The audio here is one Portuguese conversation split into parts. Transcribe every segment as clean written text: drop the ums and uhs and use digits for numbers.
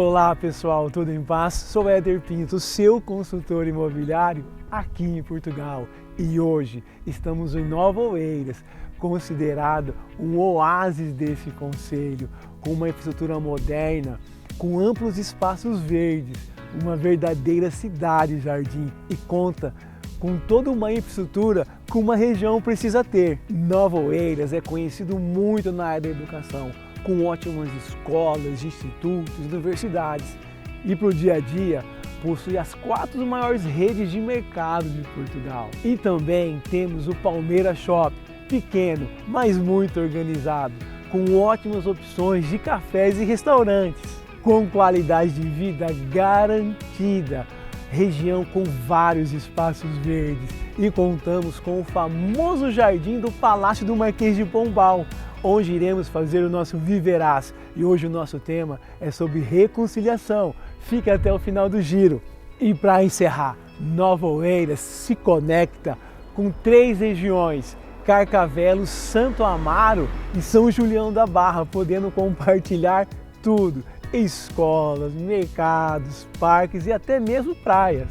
Olá pessoal, tudo em paz? Sou Éder Pinto, seu consultor imobiliário aqui em Portugal e hoje estamos em Nova Oeiras, considerado um oásis desse concelho, com uma infraestrutura moderna, com amplos espaços verdes, uma verdadeira cidade-jardim e conta com toda uma infraestrutura que uma região precisa ter. Nova Oeiras é conhecido muito na área da educação, com ótimas escolas, institutos, universidades e para o dia a dia possui as 4 maiores redes de mercado de Portugal. E também temos o Palmeira Shop, pequeno, mas muito organizado, com ótimas opções de cafés e restaurantes, com qualidade de vida garantida, região com vários espaços verdes e contamos com o famoso jardim do Palácio do Marquês de Pombal, onde iremos fazer o nosso Viverás. E hoje o nosso tema é sobre reconciliação. Fique até o final do giro. E para encerrar, Nova Oeiras se conecta com 3 regiões, Carcavelos, Santo Amaro e São Julião da Barra, podendo compartilhar tudo, escolas, mercados, parques e até mesmo praias.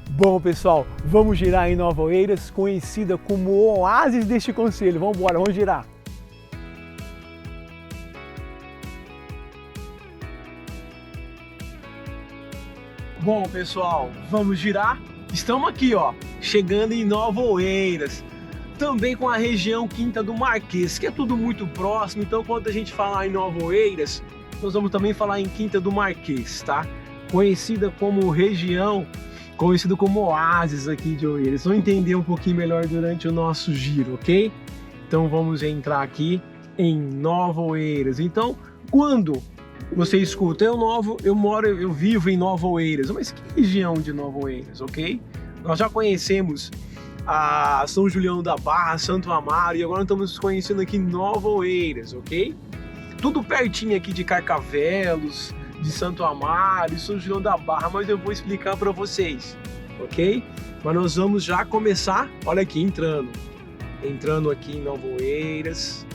Bom pessoal, vamos girar em Nova Oeiras, conhecida como o oásis deste concelho. Vamos embora, vamos girar. Bom pessoal, vamos girar? Estamos aqui chegando em Nova Oeiras, também com a região Quinta do Marquês, que é tudo muito próximo, então quando a gente falar em Nova Oeiras, nós vamos também falar em Quinta do Marquês, tá? Conhecida como região, conhecido como oásis aqui de Oeiras. Vamos entender um pouquinho melhor durante o nosso giro, ok? Então vamos entrar aqui em Nova Oeiras. Então, quando você escuta, eu vivo em Nova Oeiras, mas que região de Nova Oeiras, ok? Nós já conhecemos a São Julião da Barra, Santo Amaro e agora estamos conhecendo aqui Nova Oeiras, ok? Tudo pertinho aqui de Carcavelos, de Santo Amaro e São Julião da Barra, mas eu vou explicar para vocês, ok? Mas nós vamos já começar, olha aqui, entrando aqui em Nova Oeiras.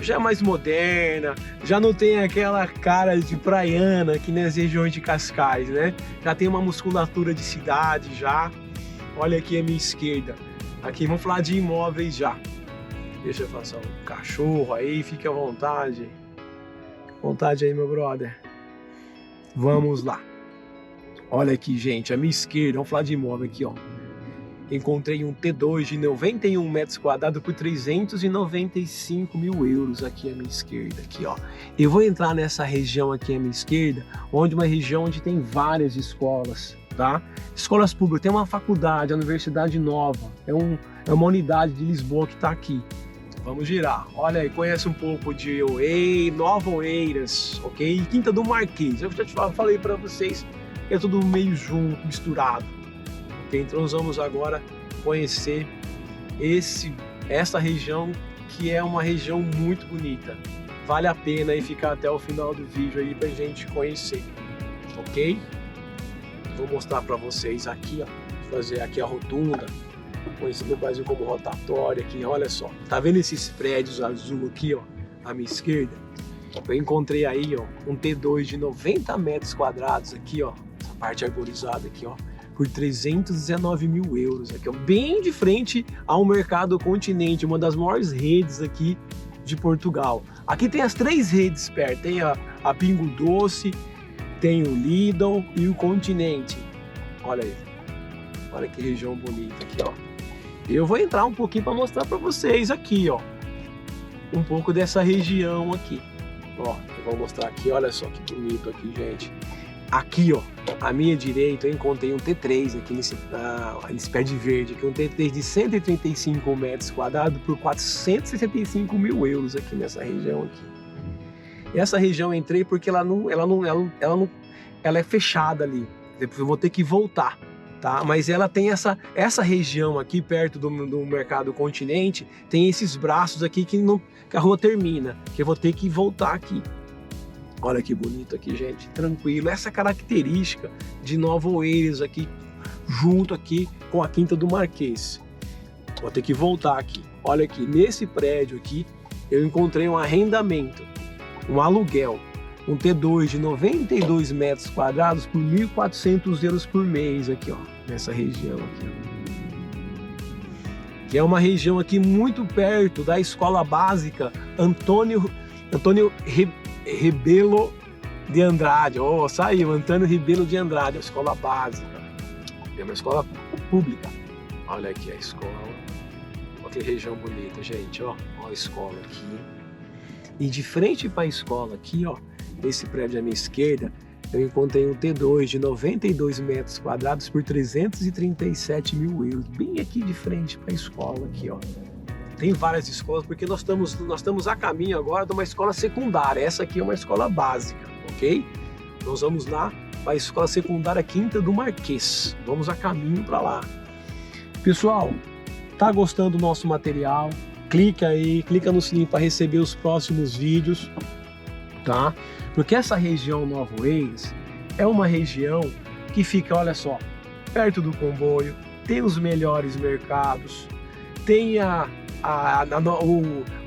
Já é mais moderna, já não tem aquela cara de praiana aqui nas regiões de Cascais, né? Já tem uma musculatura de cidade já. Olha aqui à minha esquerda. Aqui vamos falar de imóveis já. Deixa eu passar um cachorro aí, fique à vontade. Vontade aí, meu brother. Vamos lá. Olha aqui, gente, à minha esquerda, vamos falar de imóvel aqui, Encontrei um T2 de 91 metros quadrados por 395 mil euros aqui à minha esquerda, aqui, Eu vou entrar nessa região aqui à minha esquerda, uma região onde tem várias escolas, tá? Escolas públicas, tem uma faculdade, a Universidade Nova, é uma unidade de Lisboa que está aqui. Vamos girar. Olha aí, conhece um pouco de Nova Oeiras, ok? E Quinta do Marquês, eu já falei para vocês, é tudo meio junto, misturado. Então nós vamos agora conhecer essa região, que é uma região muito bonita. Vale a pena aí ficar até o final do vídeo aí pra gente conhecer, ok? Vou mostrar para vocês aqui, fazer aqui a rotunda, conhecido no Brasil como rotatória aqui, olha só. Tá vendo esses prédios azul aqui, à minha esquerda? Eu encontrei aí, um T2 de 90 metros quadrados aqui, essa parte arborizada aqui, por 319 mil euros, aqui, bem de frente ao Mercado Continente, uma das maiores redes aqui de Portugal. Aqui tem as 3 redes perto, tem a Pingo Doce, tem o Lidl e o Continente. Olha aí, olha que região bonita aqui, Eu vou entrar um pouquinho para mostrar para vocês aqui, um pouco dessa região aqui. Eu vou mostrar aqui, olha só que bonito aqui, gente. Aqui, à minha direita, eu encontrei um T3 aqui nesse pé de verde, aqui um T3 de 135 metros quadrados por 465 mil euros aqui nessa região aqui. E essa região eu entrei porque ela é fechada ali. Depois eu vou ter que voltar, tá? Mas ela tem essa região aqui perto do Mercado Continente, tem esses braços aqui que a rua termina, que eu vou ter que voltar aqui. Olha que bonito aqui, gente, tranquilo. Essa característica de Nova Oeiras aqui, junto aqui com a Quinta do Marquês. Vou ter que voltar aqui. Olha aqui, nesse prédio aqui, eu encontrei um arrendamento, um aluguel um T2 de 92 metros quadrados por 1.400 euros por mês aqui, ó, nessa região aqui, ó. Que é uma região aqui muito perto da escola básica Antônio Rebelo de Andrade. Oh, saiu, Antônio Rebelo de Andrade, a escola básica. É uma escola pública. Olha aqui a escola. Olha que região bonita, gente, ó. Olha a escola aqui. E de frente para a escola aqui, ó, nesse prédio à minha esquerda, eu encontrei um T2 de 92 metros quadrados por 337 mil euros, bem aqui de frente para a escola aqui, ó. Tem várias escolas, porque nós estamos a caminho agora de uma escola secundária. Essa aqui é uma escola básica, ok? Nós vamos lá para a escola secundária Quinta do Marquês. Vamos a caminho para lá. Pessoal, tá gostando do nosso material? Clica aí, clica no sininho para receber os próximos vídeos, tá? Porque essa região Nova Oeiras é uma região que fica, olha só, perto do comboio, tem os melhores mercados, tem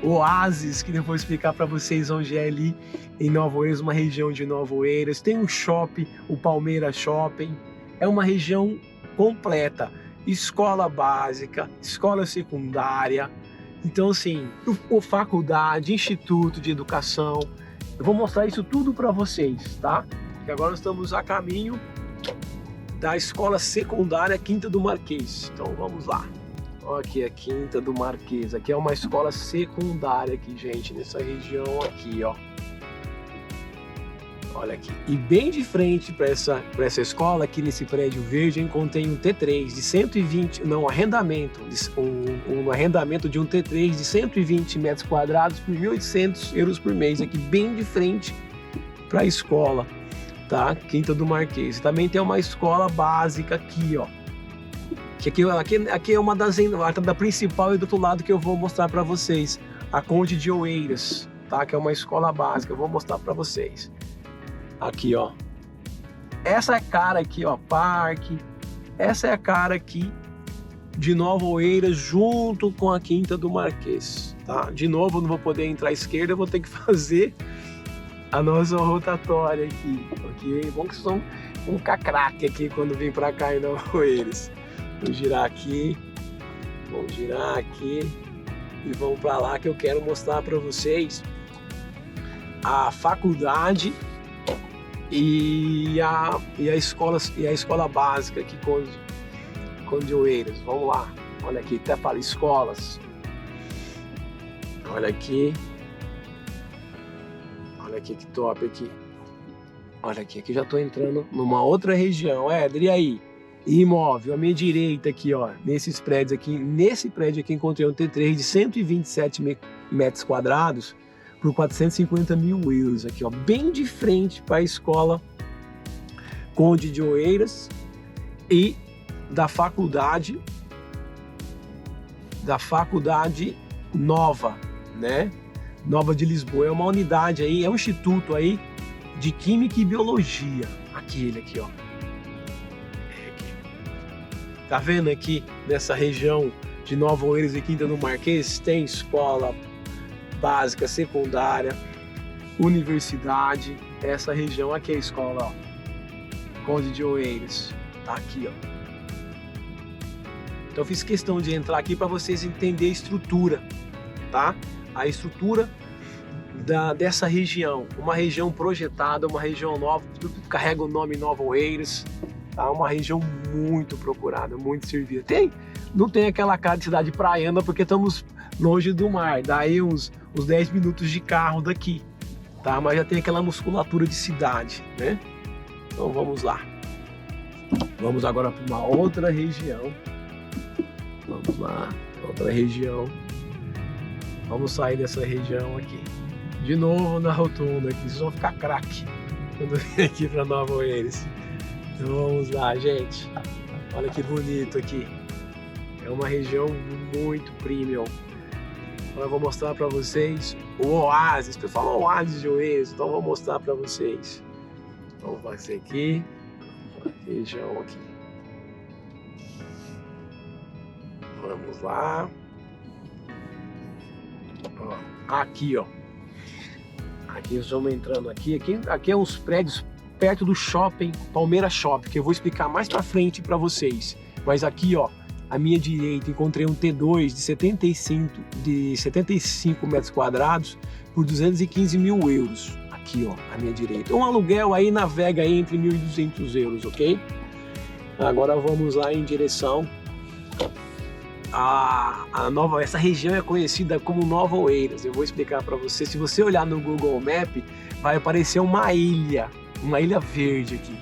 o Oásis, que eu vou explicar para vocês onde é ali em Nova Oeiras, uma região de Nova Oeiras, tem um shopping, o Palmeira Shopping, é uma região completa, escola básica, escola secundária, então assim, faculdade, instituto de educação. Eu vou mostrar isso tudo para vocês, tá? Que agora nós estamos a caminho da escola secundária Quinta do Marquês. Então vamos lá. Olha aqui a Quinta do Marquês. Aqui é uma escola secundária aqui, gente, nessa região aqui, ó. Olha aqui. E bem de frente para essa escola, aqui nesse prédio verde, eu encontrei um T3 de 120, não, arrendamento de um T3 de 120 metros quadrados por 1.800 euros por mês, aqui bem de frente para a escola, tá? Quinta do Marquês. Também tem uma escola básica aqui, ó. Aqui é uma da principal e do outro lado que eu vou mostrar para vocês, a Conde de Oeiras, tá? Que é uma escola básica, eu vou mostrar para vocês. Aqui, ó. Essa é a cara aqui, ó, parque. Essa é a cara aqui de Nova Oeiras junto com a Quinta do Marquês, tá? De novo, eu não vou poder entrar à esquerda, eu vou ter que fazer a nossa rotatória aqui, ok? Bom que vocês vão ficar craque aqui quando vim pra cá em Nova Oeiras. Vou girar aqui e vamos pra lá que eu quero mostrar pra vocês a faculdade e a escola básica aqui Conde Oeiras. Vamos lá. Olha aqui, até fala escolas. Olha aqui. Olha aqui que top aqui. Olha aqui já estou entrando numa outra região. Éder, e aí? Imóvel, à minha direita aqui, ó, nesses prédios aqui, nesse prédio aqui encontrei um T3 de 127 metros quadrados por 450 mil euros aqui, ó, bem de frente para a escola Conde de Oeiras e da faculdade Nova, né? Nova de Lisboa, é uma unidade aí, é um instituto aí de Química e Biologia, aquele aqui, ó. Tá vendo aqui nessa região de Nova Oeiras e Quinta do Marquês tem escola básica, secundária, universidade. Essa região aqui é a escola, ó, Conde de Oeiras, tá aqui, ó. Então eu fiz questão de entrar aqui para vocês entenderem a estrutura, tá? A estrutura dessa região, uma região projetada, uma região nova, tudo carrega o nome Nova Oeiras. Tá uma região muito procurada, muito servida. Não tem aquela cara de cidade praiana porque estamos longe do mar, daí uns 10 minutos de carro daqui, tá? Mas já tem aquela musculatura de cidade, né? Então vamos lá. Vamos agora para uma outra região. Vamos lá, outra região. Vamos sair dessa região aqui. De novo na rotunda aqui, vocês vão ficar craque quando vem aqui para Nova Oeiras. Então vamos lá, gente. Olha que bonito aqui. É uma região muito premium. Agora eu vou mostrar para vocês o Oásis. Eu falo Oásis de Oeiras, então eu vou mostrar para vocês. Vamos fazer aqui. A região aqui. Vamos lá. Ó, aqui, ó. Aqui estamos entrando aqui é uns prédios perto do shopping, Palmeira Shopping, que eu vou explicar mais pra frente pra vocês. Mas aqui, ó, à minha direita, encontrei um T2 de 75 metros quadrados por 215 mil euros. Aqui, ó, à minha direita. Um aluguel aí navega entre 1.200 euros, ok? Agora vamos lá em direção essa região é conhecida como Nova Oeiras. Eu vou explicar para você. Se você olhar no Google Maps, vai aparecer uma ilha verde aqui.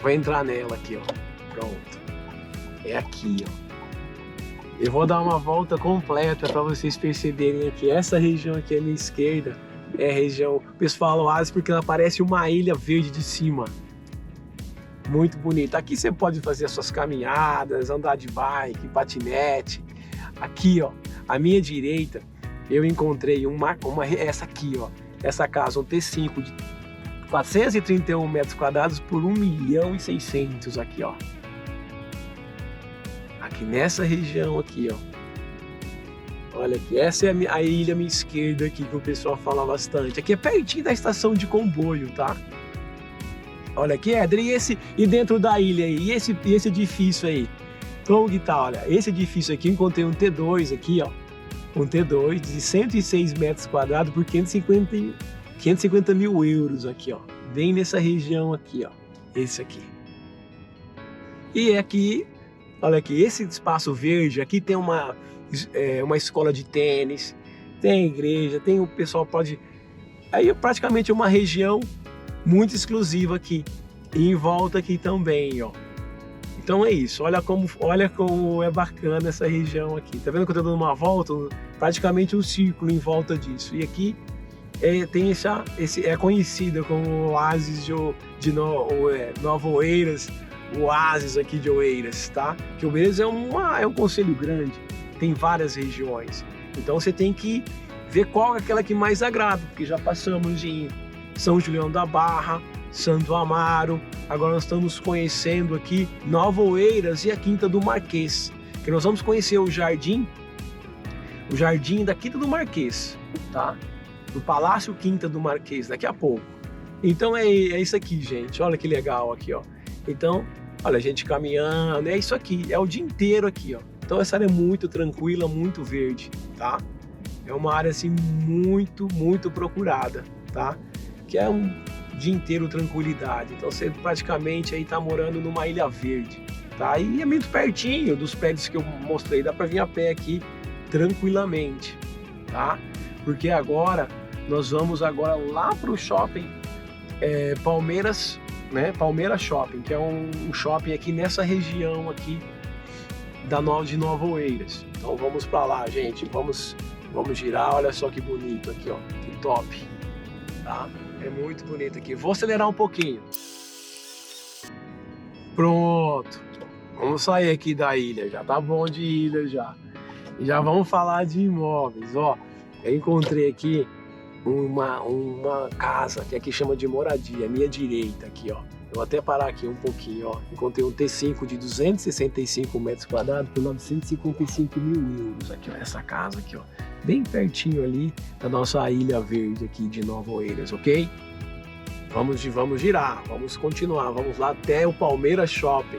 Vai entrar nela aqui, ó. Pronto. É aqui, ó. Eu vou dar uma volta completa para vocês perceberem aqui. Essa região aqui à minha esquerda é a região, o pessoal fala oásis porque ela parece uma ilha verde de cima. Muito bonita. Aqui você pode fazer as suas caminhadas, andar de bike, patinete. Aqui, ó, à minha direita, eu encontrei essa aqui, ó, essa casa, um T5 de 431 metros quadrados por 1.600.000 aqui, ó. Aqui nessa região aqui, ó. Olha aqui, essa é a ilha à minha esquerda aqui que o pessoal fala bastante. Aqui é pertinho da estação de comboio, tá? Olha aqui, Éder, e dentro da ilha aí, e esse edifício aí? Como que tá? Olha, esse edifício aqui, encontrei um T2 aqui, ó. Um T2 de 106 metros quadrados por 550 mil euros aqui, ó. Bem nessa região aqui, ó. Esse aqui. E aqui, olha aqui, esse espaço verde, aqui tem uma escola de tênis, tem igreja, o pessoal pode... Aí praticamente é uma região muito exclusiva aqui. E em volta aqui também, ó. Então é isso, olha como é bacana essa região aqui. Tá vendo que eu tô dando uma volta? Praticamente um círculo em volta disso. E aqui tem é conhecida como o Oásis de Nova Oeiras, o Oásis aqui de Oeiras, tá? Que Oeiras é um concelho grande, tem várias regiões. Então você tem que ver qual é aquela que mais agrada, porque já passamos em São Julião da Barra, Santo Amaro, agora nós estamos conhecendo aqui Nova Oeiras e a Quinta do Marquês, que nós vamos conhecer o jardim da Quinta do Marquês, tá? Do Palácio Quinta do Marquês, daqui a pouco. Então é isso aqui, gente, olha que legal aqui, ó. Então, olha a gente caminhando, é isso aqui, é o dia inteiro aqui, ó. Então essa área é muito tranquila, muito verde, tá? É uma área assim muito, muito procurada, tá? Que é um dia inteiro tranquilidade. Então você praticamente aí tá morando numa ilha verde, tá? E é muito pertinho dos prédios que eu mostrei, dá para vir a pé aqui tranquilamente, tá? Porque agora nós vamos lá pro shopping Palmeiras, né? Palmeira Shopping, que é um shopping aqui nessa região aqui de Nova Oeiras. Então vamos para lá, gente. Vamos girar, olha só que bonito aqui, ó. Que top, tá? É muito bonito aqui. Vou acelerar um pouquinho. Pronto. Vamos sair aqui da ilha. Já tá bom de ilha já. E já vamos falar de imóveis. Ó, eu encontrei aqui uma casa que aqui chama de moradia. À minha direita aqui, ó. Eu vou até parar aqui um pouquinho, ó. Encontrei um T5 de 265 metros quadrados por 955 mil euros. Aqui, ó. Essa casa aqui, ó. Bem pertinho ali da nossa ilha verde aqui de Nova Oeiras, ok? Vamos girar, vamos continuar, vamos lá até o Palmeira Shopping.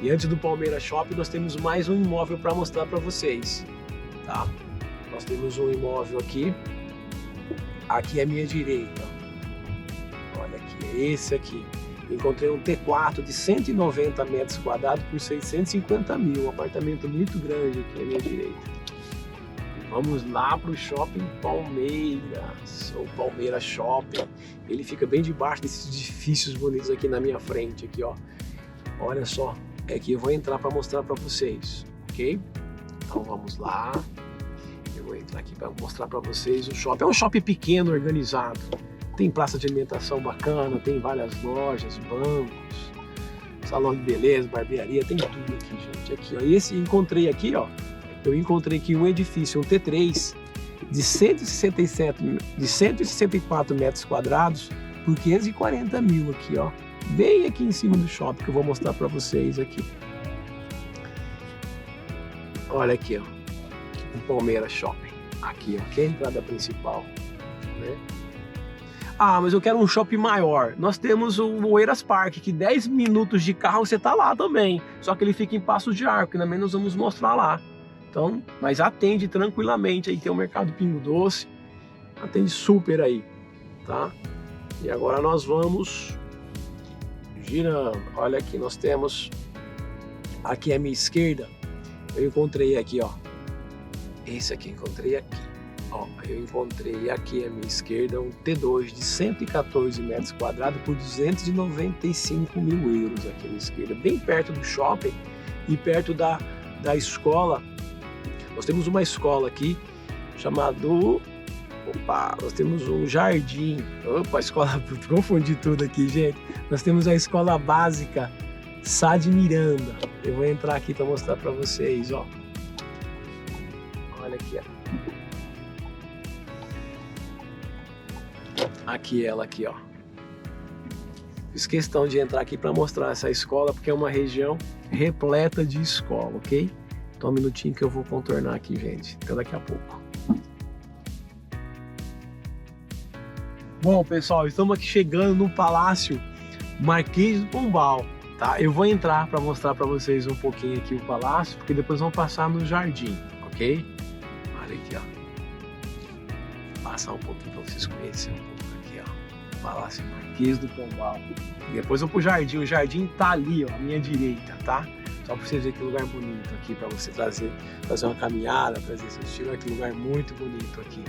E antes do Palmeira Shopping nós temos mais um imóvel para mostrar para vocês, tá? Nós temos um imóvel aqui à minha direita. Olha aqui, é esse aqui. Encontrei um T4 de 190 metros quadrados por 650 mil, um apartamento muito grande aqui à minha direita. Vamos lá para o Shopping Palmeiras, ou Palmeira Shopping. Ele fica bem debaixo desses edifícios bonitos aqui na minha frente, aqui, ó. Olha só, aqui eu vou entrar para mostrar para vocês, ok? Então vamos lá. Eu vou entrar aqui para mostrar para vocês o shopping. É um shopping pequeno, organizado. Tem praça de alimentação bacana, tem várias lojas, bancos, salão de beleza, barbearia, tem tudo aqui, gente. Aqui, ó. E encontrei aqui, ó. Eu encontrei aqui um edifício, um T3, de 164 metros quadrados por 540 mil aqui, ó. Bem aqui em cima do shopping, que eu vou mostrar para vocês aqui. Olha aqui, ó. O Palmeira Shopping. Aqui, ó. Aqui é a entrada principal, né? Ah, mas eu quero um shopping maior. Nós temos o Oeiras Park, que 10 minutos de carro você tá lá também. Só que ele fica em Paços de Arco, que também nós vamos mostrar lá. Então, mas atende tranquilamente. Aí tem o Mercado Pingo Doce. Atende super aí, tá? E agora nós vamos girando. Olha aqui, nós temos aqui à minha esquerda. Eu encontrei aqui, ó. Esse aqui encontrei aqui. Ó, eu encontrei aqui à minha esquerda um T2 de 114 metros quadrados por 295 mil euros aqui à minha esquerda, bem perto do shopping e perto da escola. Nós temos uma escola aqui chamado... Opa, nós temos um jardim. Opa, a escola... Confundi tudo aqui, gente. Nós temos a escola básica Sá de Miranda. Eu vou entrar aqui para mostrar para vocês, ó. Olha aqui, ó. Aqui ela aqui, ó. Fiz questão de entrar aqui para mostrar essa escola porque é uma região repleta de escola, ok? Então um minutinho que eu vou contornar aqui, gente. Até daqui a pouco. Bom, pessoal, estamos aqui chegando no Palácio Marquês do Pombal, tá? Eu vou entrar para mostrar para vocês um pouquinho aqui o palácio, porque depois vamos passar no jardim, ok? Olha aqui, ó. Passar um pouquinho para vocês conhecerem um pouco aqui, ó. Palácio Marquês do Pombal. E depois eu vou pro jardim. O jardim tá ali, ó, à minha direita, tá? Só para vocês verem que lugar bonito aqui para você fazer uma caminhada, trazer seu estilo. Olha que lugar muito bonito aqui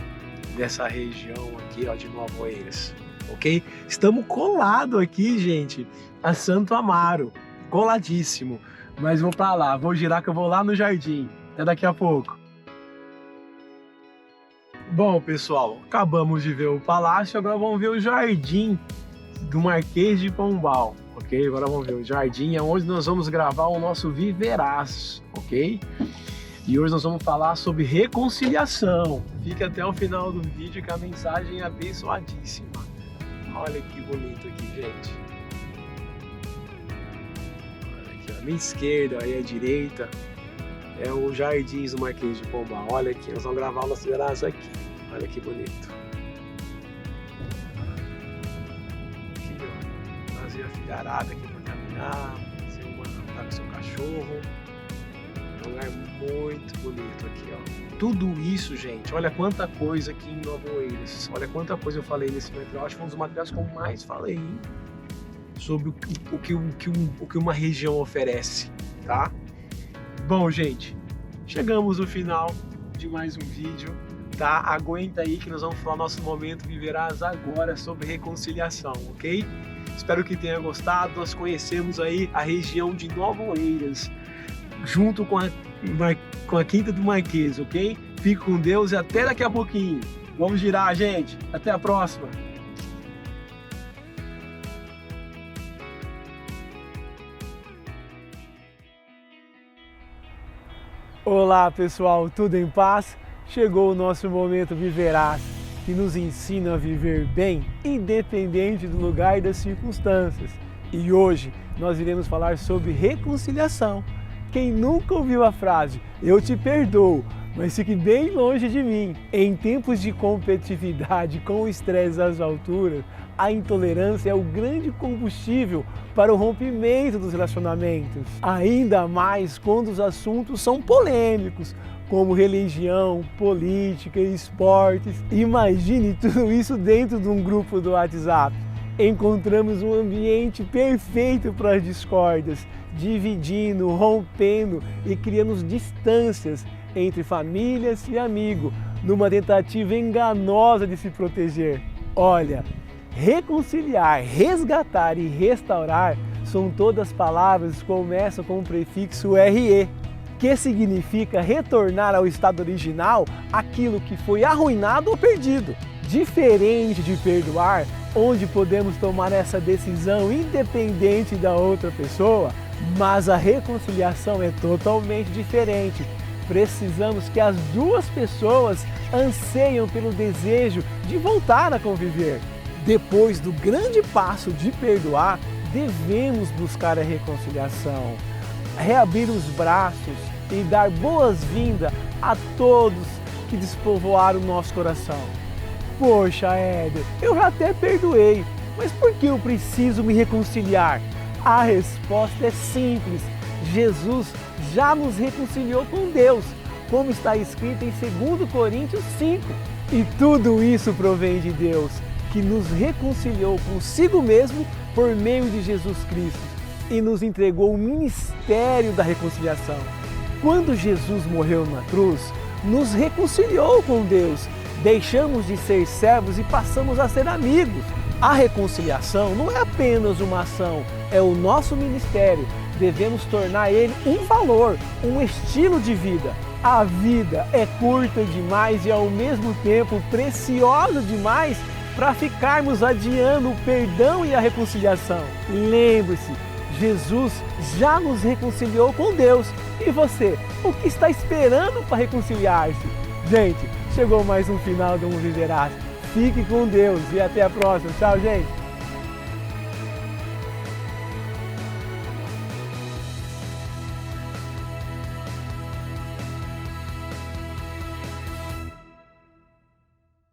dessa região aqui, ó, de Nova Oeiras, ok? Estamos colado aqui, gente, a Santo Amaro, coladíssimo. Mas vou para lá, vou girar que eu vou lá no jardim. Até daqui a pouco. Bom, pessoal, acabamos de ver o palácio, agora vamos ver o jardim do Marquês de Pombal, ok? Agora vamos ver o jardim, é onde nós vamos gravar o nosso Viverás, ok? E hoje nós vamos falar sobre reconciliação. Fique até o final do vídeo que a mensagem é abençoadíssima. Olha que bonito aqui, gente. Olha aqui, à minha esquerda e à direita é o Jardins do Marquês de Pombal. Olha aqui, nós vamos gravar o nosso Viverás aqui. Olha que bonito. Aqui, ó, fazer a filharada aqui para caminhar, fazer uma andar com seu cachorro. Um lugar muito bonito aqui, ó. Tudo isso, gente, olha quanta coisa aqui em Nova Oeiras. Olha quanta coisa eu falei nesse material. Acho que foi um dos materiais que eu mais falei, hein? Sobre o que uma região oferece, tá? Bom, gente, chegamos no final de mais um vídeo, tá? Aguenta aí que nós vamos falar nosso momento Viverás agora sobre reconciliação, ok? Espero que tenha gostado. Nós conhecemos aí a região de Nova Oeiras, junto com a Quinta do Marquês, ok? Fique com Deus e até daqui a pouquinho. Vamos girar, gente. Até a próxima. Olá, pessoal, tudo em paz? Chegou o nosso momento Viverás, que nos ensina a viver bem, independente do lugar e das circunstâncias. E hoje nós iremos falar sobre reconciliação. Quem nunca ouviu a frase, eu te perdoo, mas fique bem longe de mim. Em tempos de competitividade com o estresse às alturas, a intolerância é o grande combustível para o rompimento dos relacionamentos. Ainda mais quando os assuntos são polêmicos, como religião, política e esportes. Imagine tudo isso dentro de um grupo do WhatsApp. Encontramos um ambiente perfeito para as discórdias, dividindo, rompendo e criando distâncias entre famílias e amigos, numa tentativa enganosa de se proteger. Olha, reconciliar, resgatar e restaurar são todas palavras que começam com o prefixo RE, que significa retornar ao estado original aquilo que foi arruinado ou perdido. Diferente de perdoar, onde podemos tomar essa decisão independente da outra pessoa, mas a reconciliação é totalmente diferente. Precisamos que as duas pessoas anseiam pelo desejo de voltar a conviver. Depois do grande passo de perdoar, devemos buscar a reconciliação, reabrir os braços e dar boas-vindas a todos que despovoaram o nosso coração. Poxa, Éder, eu já até perdoei, mas por que eu preciso me reconciliar? A resposta é simples. Jesus já nos reconciliou com Deus, como está escrito em 2 Coríntios 5. E tudo isso provém de Deus, que nos reconciliou consigo mesmo por meio de Jesus Cristo e nos entregou o ministério da reconciliação. Quando Jesus morreu na cruz, nos reconciliou com Deus. Deixamos de ser servos e passamos a ser amigos. A reconciliação não é apenas uma ação, é o nosso ministério. Devemos tornar ele um valor, um estilo de vida. A vida é curta demais e ao mesmo tempo preciosa demais para ficarmos adiando o perdão e a reconciliação. Lembre-se, Jesus já nos reconciliou com Deus. E você, o que está esperando para reconciliar-se? Gente, chegou mais um final do Um Viverás. Fique com Deus e até a próxima. Tchau, gente!